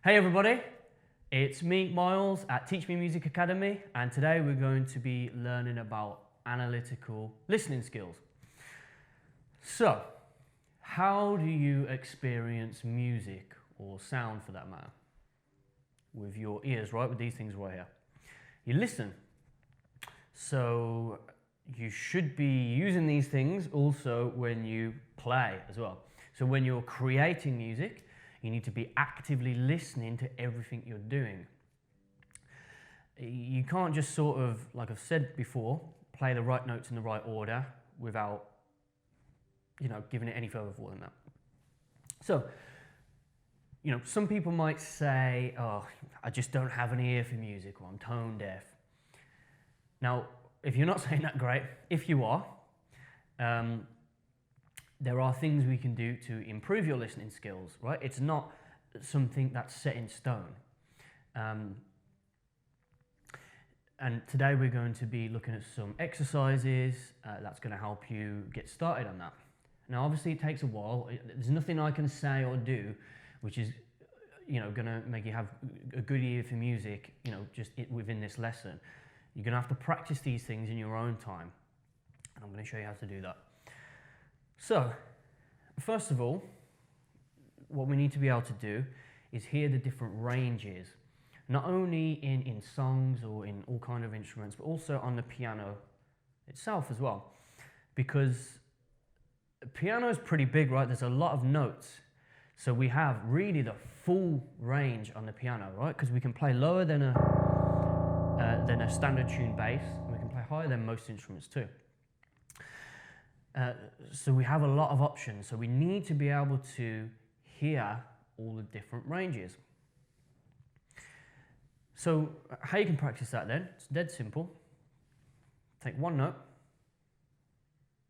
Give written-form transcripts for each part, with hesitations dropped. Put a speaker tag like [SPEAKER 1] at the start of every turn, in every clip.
[SPEAKER 1] Hey everybody, it's me, Miles, at Teach Me Music Academy, and today we're going to be learning about analytical listening skills. So, how do you experience music, or sound for that matter? With your ears, right? With these things right here. You listen. So, you should be using these things also when you play as well. So when you're creating music, you need to be actively listening to everything you're doing. You can't just sort of, like I've said before, play the right notes in the right order without, giving it any further thought than that. So, some people might say, oh, I just don't have an ear for music, or I'm tone deaf. Now, if you're not saying that, great. If you are, there are things we can do to improve your listening skills, right? It's not something that's set in stone. And today we're going to be looking at some exercises that's going to help you get started on that. Now, obviously, it takes a while. There's nothing I can say or do which is, going to make you have a good ear for music, just within this lesson. You're going to have to practice these things in your own time. And I'm going to show you how to do that. So, first of all, what we need to be able to do is hear the different ranges, not only in songs or in all kind of instruments, but also on the piano itself as well. Because the piano is pretty big, right? There's a lot of notes. So we have really the full range on the piano, right? Because we can play lower than a standard tune bass, and we can play higher than most instruments too. So we have a lot of options, so we need to be able to hear all the different ranges. So how you can practice that then, it's dead simple. Take one note,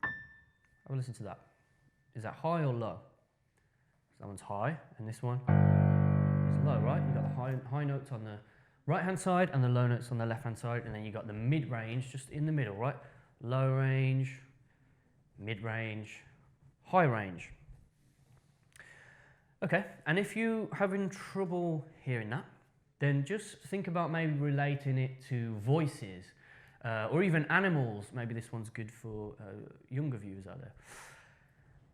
[SPEAKER 1] have a listen to that. Is that high or low? That one's high, and this one is low, right? You've got the high notes on the right-hand side and the low notes on the left-hand side, and then you've got the mid-range just in the middle, right? Low range, mid-range, high range. Okay, and if you're having trouble hearing that, then just think about maybe relating it to voices, or even animals. Maybe this one's good for younger viewers out there.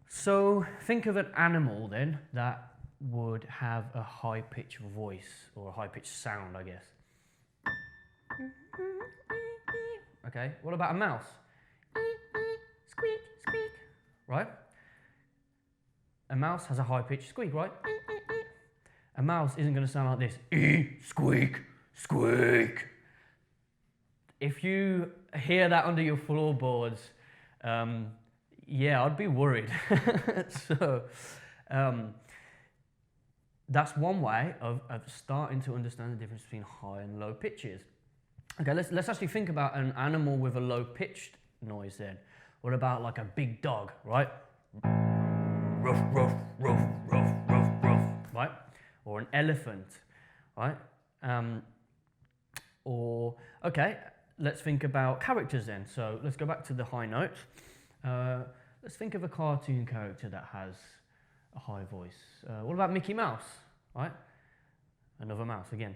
[SPEAKER 1] So think of an animal then that would have a high-pitched voice, or a high-pitched sound, I guess. Okay, what about a mouse? Squeak, squeak. Right? A mouse has a high-pitched squeak, right? A mouse isn't going to sound like this. Squeak, squeak. If you hear that under your floorboards, yeah, I'd be worried. So, that's one way of starting to understand the difference between high and low pitches. Okay, let's actually think about an animal with a low-pitched noise then. What about like a big dog, right? Ruff, ruff, ruff, ruff, ruff, ruff, right? Or an elephant, right? Okay, let's think about characters then. So let's go back to the high note. Let's think of a cartoon character that has a high voice. What about Mickey Mouse, right? Another mouse again.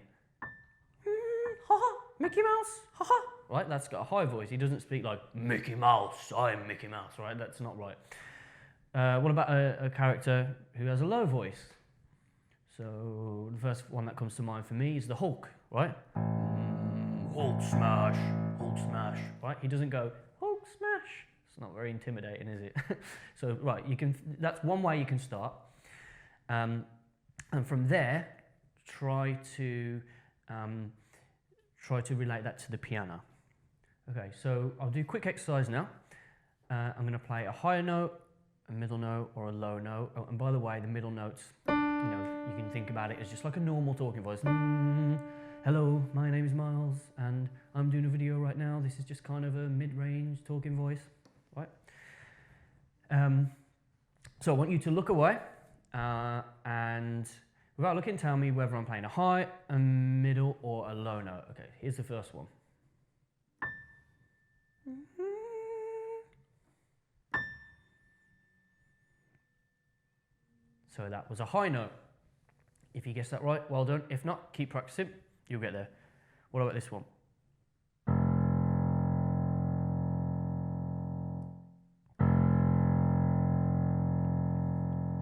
[SPEAKER 1] Ha ha, Mickey Mouse, ha ha. Right, that's got a high voice. He doesn't speak like, Mickey Mouse, I'm Mickey Mouse, right? That's not right. What about a character who has a low voice? So the first one that comes to mind for me is the Hulk, right? Hulk smash, right? He doesn't go, Hulk smash. It's not very intimidating, is it? So, right, that's one way you can start. And from there, try to relate that to the piano. Okay, so I'll do a quick exercise now. I'm going to play a higher note, a middle note, or a low note. Oh, and by the way, the middle notes, you can think about it as just like a normal talking voice. Hello, my name is Miles, and I'm doing a video right now. This is just kind of a mid-range talking voice, right? So I want you to look away, and without looking, tell me whether I'm playing a high, a middle, or a low note. Okay, here's the first one. So that was a high note. If you guess that right, well done. If not, keep practicing, you'll get there. What about this one?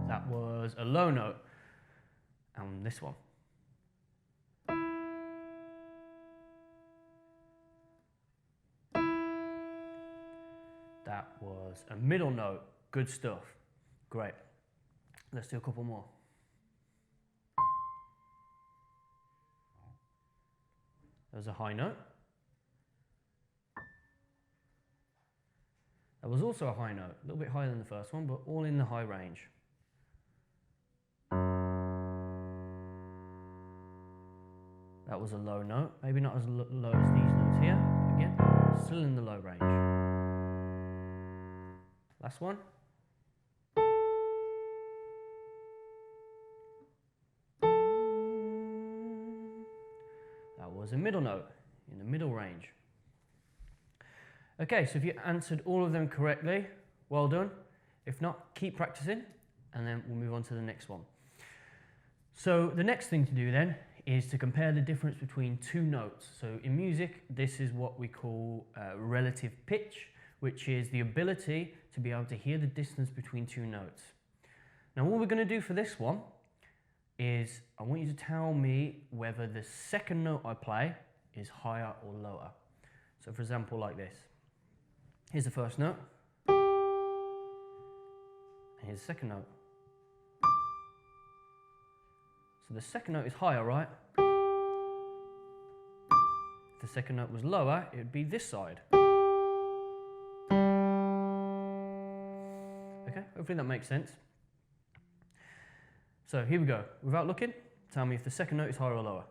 [SPEAKER 1] That was a low note. And this one. That was a middle note. Good stuff. Great. Let's do a couple more. That was a high note. That was also a high note, a little bit higher than the first one, but all in the high range. That was a low note, maybe not as low as these notes here. Again, still in the low range. Last one. That was a middle note, in the middle range. Okay, so if you answered all of them correctly, well done. If not, keep practicing, and then we'll move on to the next one. So the next thing to do then is to compare the difference between two notes. So in music, this is what we call relative pitch, which is the ability to be able to hear the distance between two notes. Now what we're going to do for this one is I want you to tell me whether the second note I play is higher or lower. So for example, like this. Here's the first note. And here's the second note. So the second note is higher, right? If the second note was lower, it would be this side. Okay, hopefully that makes sense. So here we go. Without looking, tell me if the second note is higher or lower.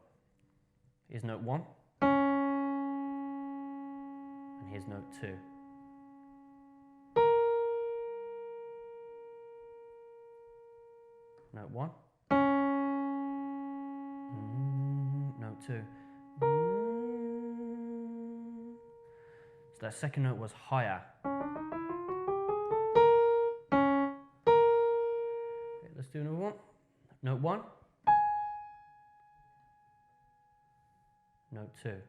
[SPEAKER 1] Here's note 1. And here's note 2. Note 1. Note 2. So that second note was higher. Okay, let's do another one. Note 1. Note 2.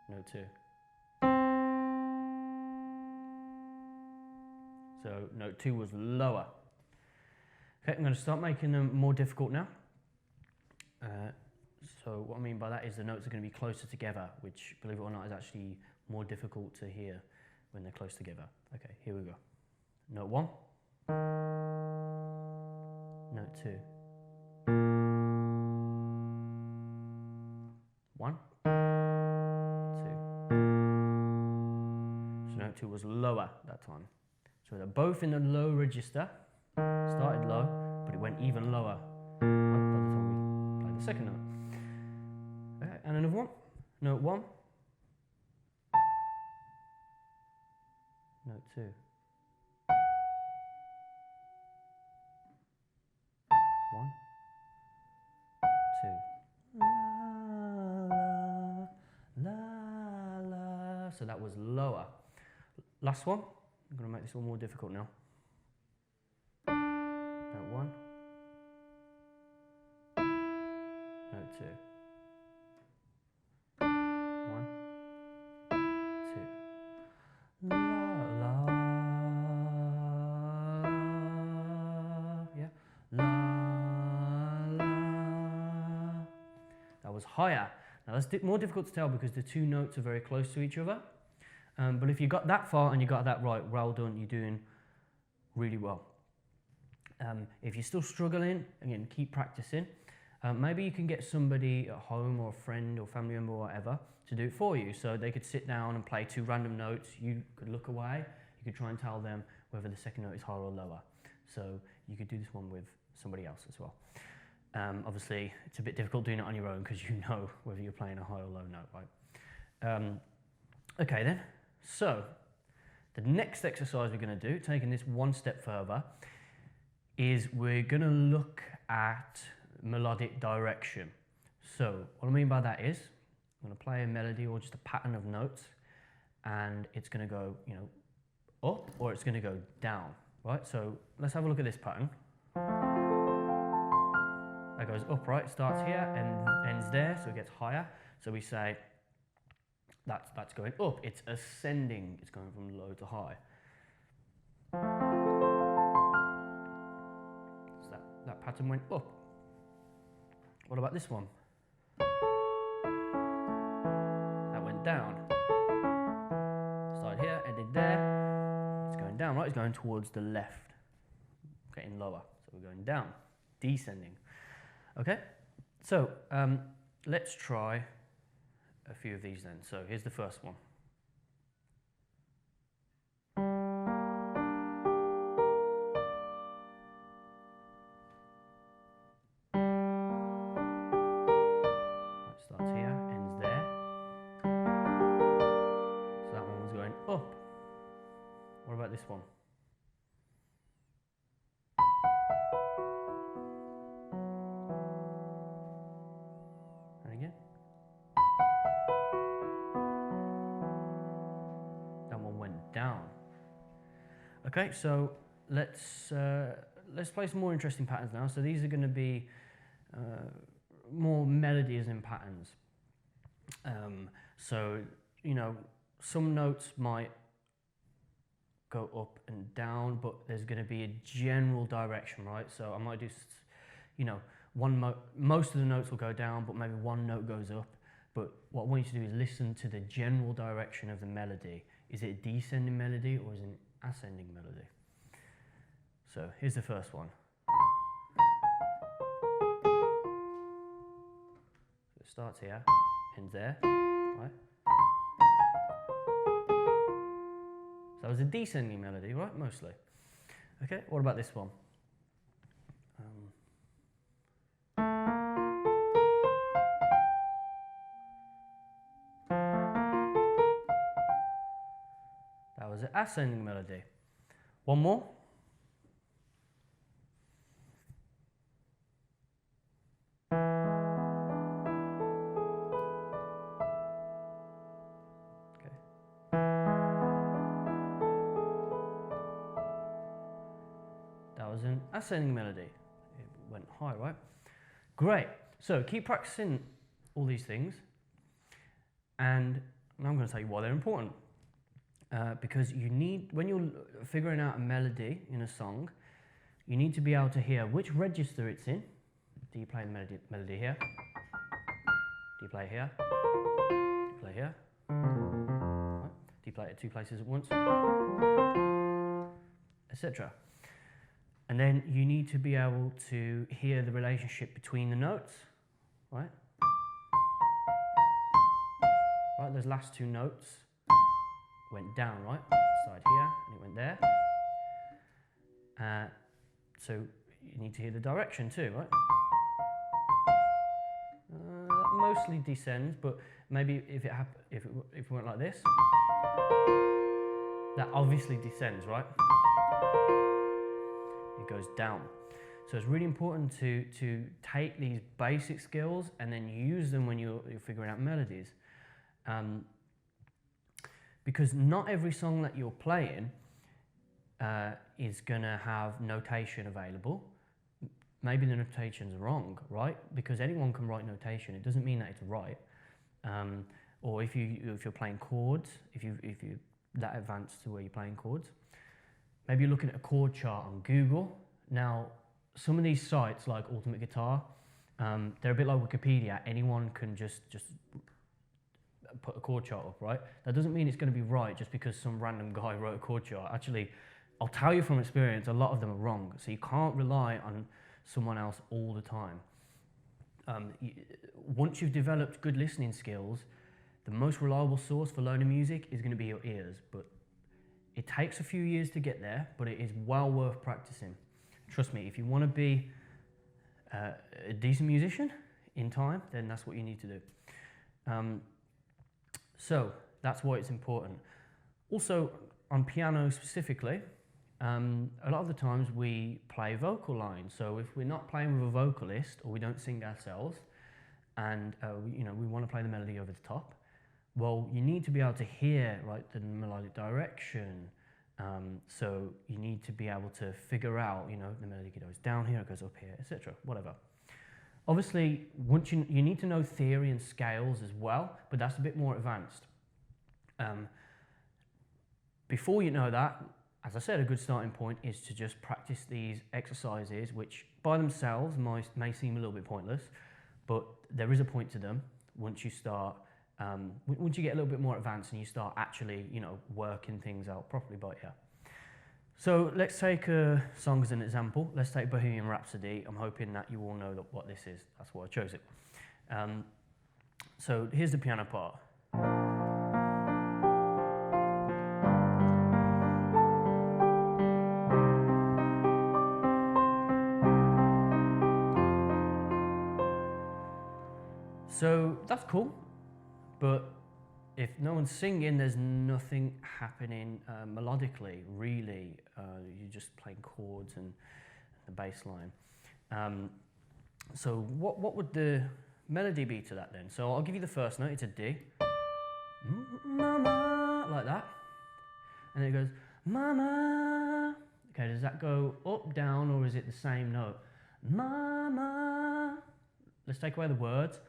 [SPEAKER 1] Note 2. So note 2 was lower. Okay, I'm going to start making them more difficult now. So what I mean by that is the notes are going to be closer together, which, believe it or not, is actually more difficult to hear when they're close together. Okay, here we go. Note 1. Note 2. 1. 2. So note 2 was lower that time. So they're both in the low register. Started low, but it went even lower by the time we played the second note. Okay, and another one. Note 1. Note 2. 1. 2. La, la, la. So that was lower. Last one. I'm going to make this one more difficult now. Note 1. Note 2. 1. 2. La, la, yeah. La, la. That was higher. Now that's more difficult to tell because the two notes are very close to each other. But if you got that far and you got that right, well done, you're doing really well. If you're still struggling, again, keep practicing. Maybe you can get somebody at home or a friend or family member or whatever to do it for you. So they could sit down and play two random notes. You could look away. You could try and tell them whether the second note is higher or lower. So you could do this one with somebody else as well. Obviously, it's a bit difficult doing it on your own because you know whether you're playing a high or low note, right? Okay then. So, the next exercise we're going to do, taking this one step further, is we're going to look at melodic direction. So, what I mean by that is, I'm going to play a melody or just a pattern of notes, and it's going to go, up or it's going to go down. right? So let's have a look at this pattern. That goes up, right? Starts here and ends there, so it gets higher. So we say that's going up. It's ascending. It's going from low to high. So that pattern went up. What about this one? That went down. Started here, ended there. It's going down, right? It's going towards the left. Getting lower. So we're going down, descending. Okay? So let's try a few of these then. So here's the first one. It starts here, ends there. So that one was going up. What about this one? And again. That one went down. Okay, so let's play some more interesting patterns now. So these are going to be more melodies and patterns. So, you know, some notes might go up and down, but there's going to be a general direction, right? So I might do, you know, most of the notes will go down, but maybe one note goes up. But what I want you to do is listen to the general direction of the melody. Is it a descending melody or is it an ascending melody? So here's the first one. So it starts here, ends there, right? So that was a descending melody, right? Mostly. Okay, what about this one? That was an ascending melody. One more. Okay. That was an ascending melody. It went high, right? Great. So keep practicing all these things. And now I'm going to tell you why they're important. Because you need, when you're figuring out a melody in a song, you need to be able to hear which register it's in. Do you play the melody here? Do you play it here? Do you play here? Right. Do you play it at two places at once? Etc. And then you need to be able to hear the relationship between the notes, right? Right, those last two notes went down, right? Started here and it went there. So you need to hear the direction too, right? That mostly descends, but maybe if it went like this, that obviously descends, right? It goes down. So it's really important to take these basic skills and then use them when you're figuring out melodies. Because not every song that you're playing is going to have notation available. Maybe the notation's wrong, right? Because anyone can write notation. It doesn't mean that it's right. Or if you're playing chords, if you that advanced to where you're playing chords, maybe you're looking at a chord chart on Google. Now, some of these sites like Ultimate Guitar, they're a bit like Wikipedia. Anyone can just put a chord chart up, right? That doesn't mean it's going to be right just because some random guy wrote a chord chart. Actually, I'll tell you from experience, a lot of them are wrong. So you can't rely on someone else all the time. Once you've developed good listening skills, the most reliable source for learning music is going to be your ears. But it takes a few years to get there, but it is well worth practicing. Trust me, if you want to be a decent musician in time, then that's what you need to do. So that's why it's important. Also, on piano specifically, a lot of the times we play vocal lines. So if we're not playing with a vocalist or we don't sing ourselves, and we want to play the melody over the top, well, you need to be able to hear, right, the melodic direction, So you need to be able to figure out, you know, the melody goes down here, it goes up here, etc., whatever. Obviously, once you need to know theory and scales as well, but that's a bit more advanced. Before you know that, as I said, a good starting point is to just practice these exercises, which by themselves may seem a little bit pointless, but there is a point to them once you start, once you get a little bit more advanced and you start actually, you know, working things out properly by ear. So let's take a song as an example. Let's take Bohemian Rhapsody. I'm hoping that you all know what this is. That's why I chose it. So here's the piano part. So that's cool, but if no one's singing, there's nothing happening melodically, really. You're just playing chords and the bass line. So what would the melody be to that then? So I'll give you the first note, it's a D. Mama, like that. And then it goes, mama. Okay, does that go up, down, or is it the same note? Mama. Let's take away the words.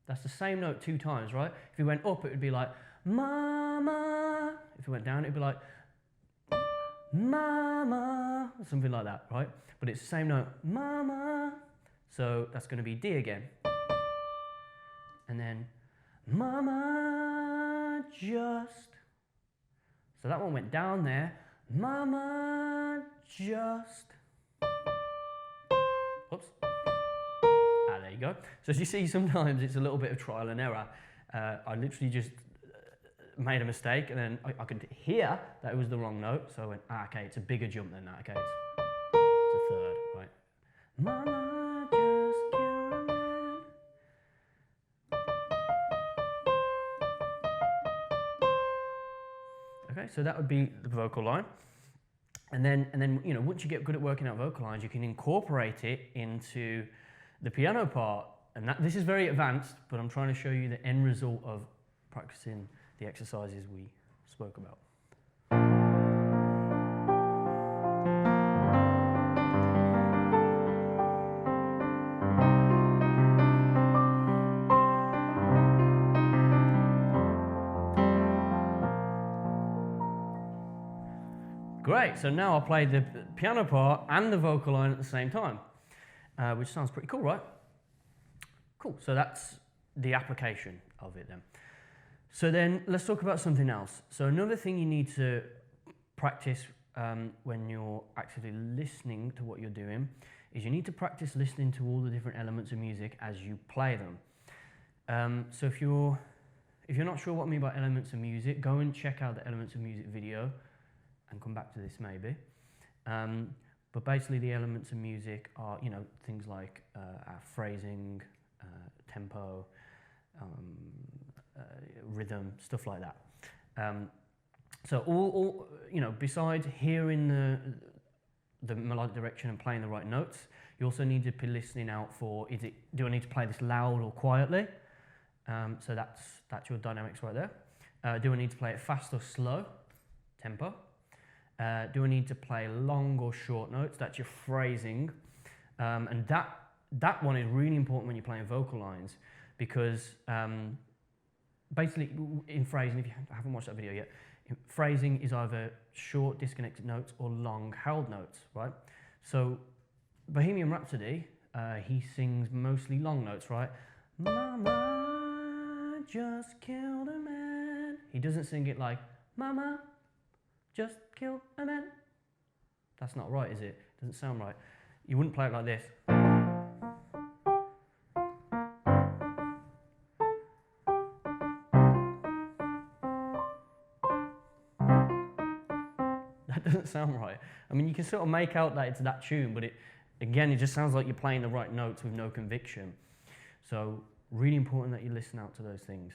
[SPEAKER 1] That's the same note 2 times, right? If it went up, it would be like, mama. If it went down, it would be like, mama. Something like that, right? But it's the same note, mama. So that's going to be D again. And then, mama, just. So that one went down there. Mama, just. Oops. There you go. So as you see, sometimes it's a little bit of trial and error. I literally just made a mistake, and then I could hear that it was the wrong note. So I went, okay, it's a bigger jump than that. Okay, it's a third, right? Mama just killed a man. Okay, so that would be the vocal line. And then you know, once you get good at working out vocal lines, you can incorporate it into the piano part, and this is very advanced, but I'm trying to show you the end result of practicing the exercises we spoke about. Great, so now I'll play the piano part and the vocal line at the same time. Which sounds pretty cool, right? Cool, so that's the application of it then. So then let's talk about something else. So another thing you need to practice when you're actively listening to what you're doing is you need to practice listening to all the different elements of music as you play them. So if you're not sure what I mean by elements of music, go and check out the Elements of Music video and come back to this maybe. But basically the elements of music are, you know, things like our phrasing, tempo, rhythm, stuff like that. So all you know, besides hearing the melodic direction and playing the right notes, you also need to be listening out for, do I need to play this loud or quietly? So that's your dynamics right there. Do I need to play it fast or slow? Tempo. Do I need to play long or short notes? That's your phrasing. And that one is really important when you're playing vocal lines, because basically in phrasing, if you haven't watched that video yet, phrasing is either short disconnected notes or long held notes, right? So Bohemian Rhapsody, he sings mostly long notes, right? Mama just killed a man. He doesn't sing it like, Mama just killed a man. That's not right, is it? Doesn't sound right. You wouldn't play it like this. That doesn't sound right. I mean, you can sort of make out that it's that tune, but again, it just sounds like you're playing the right notes with no conviction. So really important that you listen out to those things.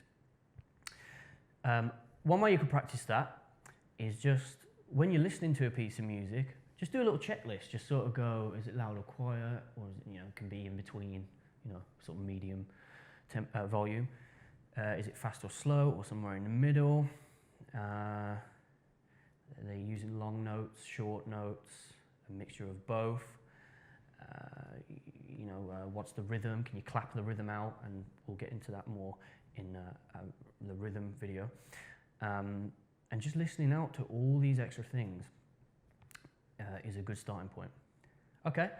[SPEAKER 1] One way you could practice that is just when you're listening to a piece of music, just do a little checklist. Just sort of go, is it loud or quiet, or is it, you know, can be in between, you know, sort of medium volume. Is it fast or slow, or somewhere in the middle? They're using long notes, short notes, a mixture of both. What's the rhythm? Can you clap the rhythm out? And we'll get into that more in the rhythm video. And just listening out to all these extra things is a good starting point. Okay,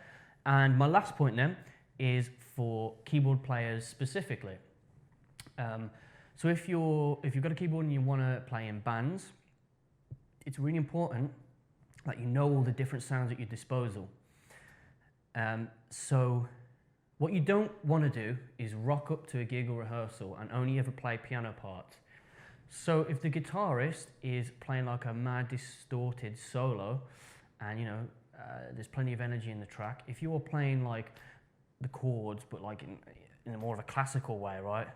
[SPEAKER 1] and my last point then is for keyboard players specifically. So if you've got a keyboard and you want to play in bands, it's really important that you know all the different sounds at your disposal. So what you don't want to do is rock up to a gig or rehearsal and only ever play piano parts. So if the guitarist is playing like a mad distorted solo, and there's plenty of energy in the track, if you're playing like the chords but like in more of a classical way, right?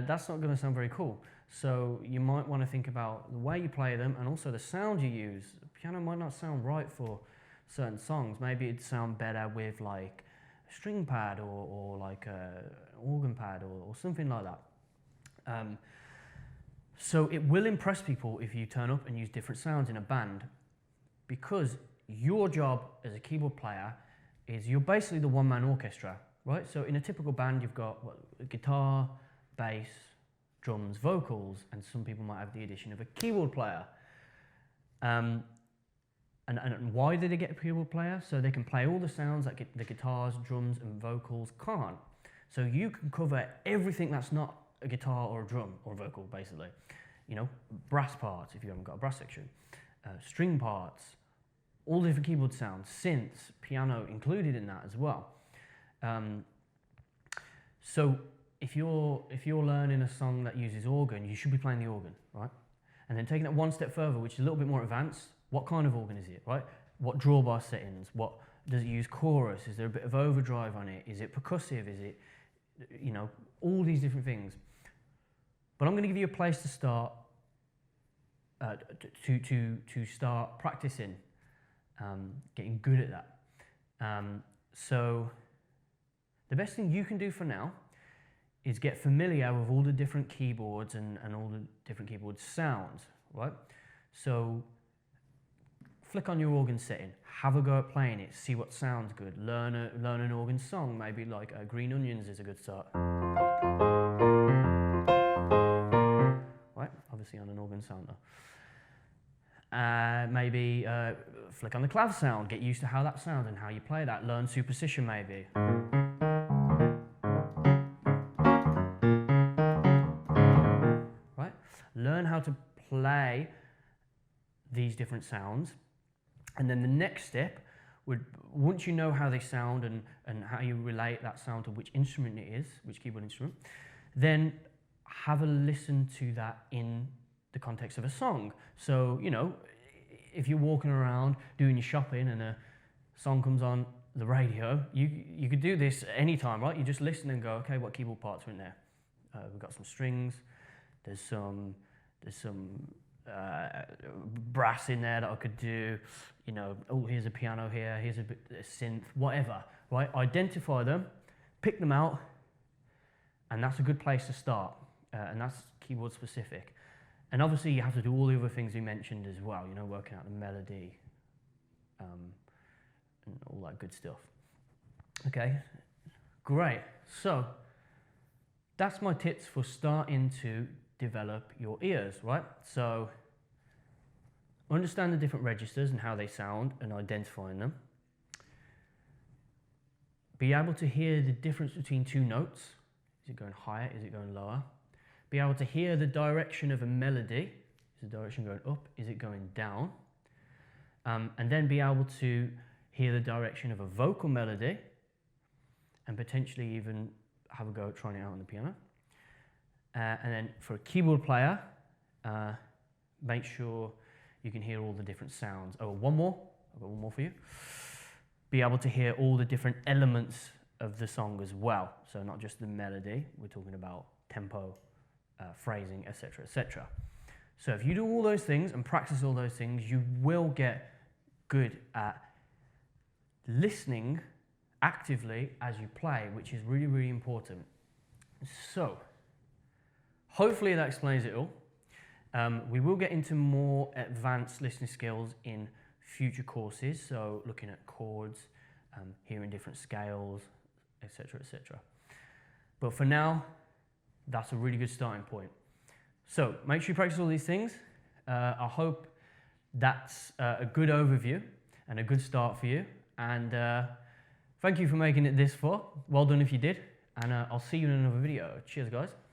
[SPEAKER 1] That's not going to sound very cool. So you might want to think about the way you play them and also the sound you use. The piano might not sound right for certain songs. Maybe it'd sound better with like a string pad or like an organ pad or something like that. So it will impress people if you turn up and use different sounds in a band, because your job as a keyboard player is you're basically the one-man orchestra, right? So in a typical band, you've got a guitar, bass, drums, vocals, and some people might have the addition of a keyboard player. And why do they get a keyboard player? So they can play all the sounds that the guitars, drums, and vocals can't. So you can cover everything that's not a guitar or a drum or a vocal, basically. Brass parts, if you haven't got a brass section, string parts, all the different keyboard sounds, synths, piano included in that as well. So if you're learning a song that uses organ, you should be playing the organ, right? And then taking it one step further, which is a little bit more advanced, what kind of organ is it, right? What drawbar settings? What does it use? Chorus? Is there a bit of overdrive on it? Is it percussive? Is it, all these different things. But I'm going to give you a place to start, to start practicing, getting good at that. So the best thing you can do for now is get familiar with all the different keyboards and all the different keyboard sounds, right? So flick on your organ setting, have a go at playing it, see what sounds good, learn an organ song, maybe like Green Onions is a good start. Right, obviously on an organ sound though. Maybe flick on the clav sound, get used to how that sounds and how you play that, learn superstition maybe. Learn how to play these different sounds, and then the next step would, once you know how they sound and how you relate that sound to which instrument it is, which keyboard instrument, then have a listen to that in the context of a song. So, if you're walking around doing your shopping and a song comes on the radio, you could do this at any time, right? You just listen and go, okay, what keyboard parts are in there? We've got some strings, there's some brass in there that I could do, oh, here's a piano here, here's a synth, whatever, right? Identify them, pick them out, and that's a good place to start, and that's keyboard specific. And obviously you have to do all the other things we mentioned as well, working out the melody, and all that good stuff. Okay, great. So that's my tips for starting to develop your ears, right? So understand the different registers and how they sound and identifying them. Be able to hear the difference between two notes. Is it going higher? Is it going lower? Be able to hear the direction of a melody. Is the direction going up? Is it going down? And then be able to hear the direction of a vocal melody and potentially even have a go at trying it out on the piano. And then for a keyboard player, make sure you can hear all the different sounds. Oh, one more. I've got one more for you. Be able to hear all the different elements of the song as well. So not just the melody, we're talking about tempo, phrasing, etc., etc. So if you do all those things and practice all those things, you will get good at listening actively as you play, which is really, really important. So hopefully that explains it all. We will get into more advanced listening skills in future courses, so looking at chords, hearing different scales, etc., etc. But for now, that's a really good starting point. So make sure you practice all these things. I hope that's a good overview and a good start for you. And thank you for making it this far. Well done if you did. And I'll see you in another video. Cheers, guys.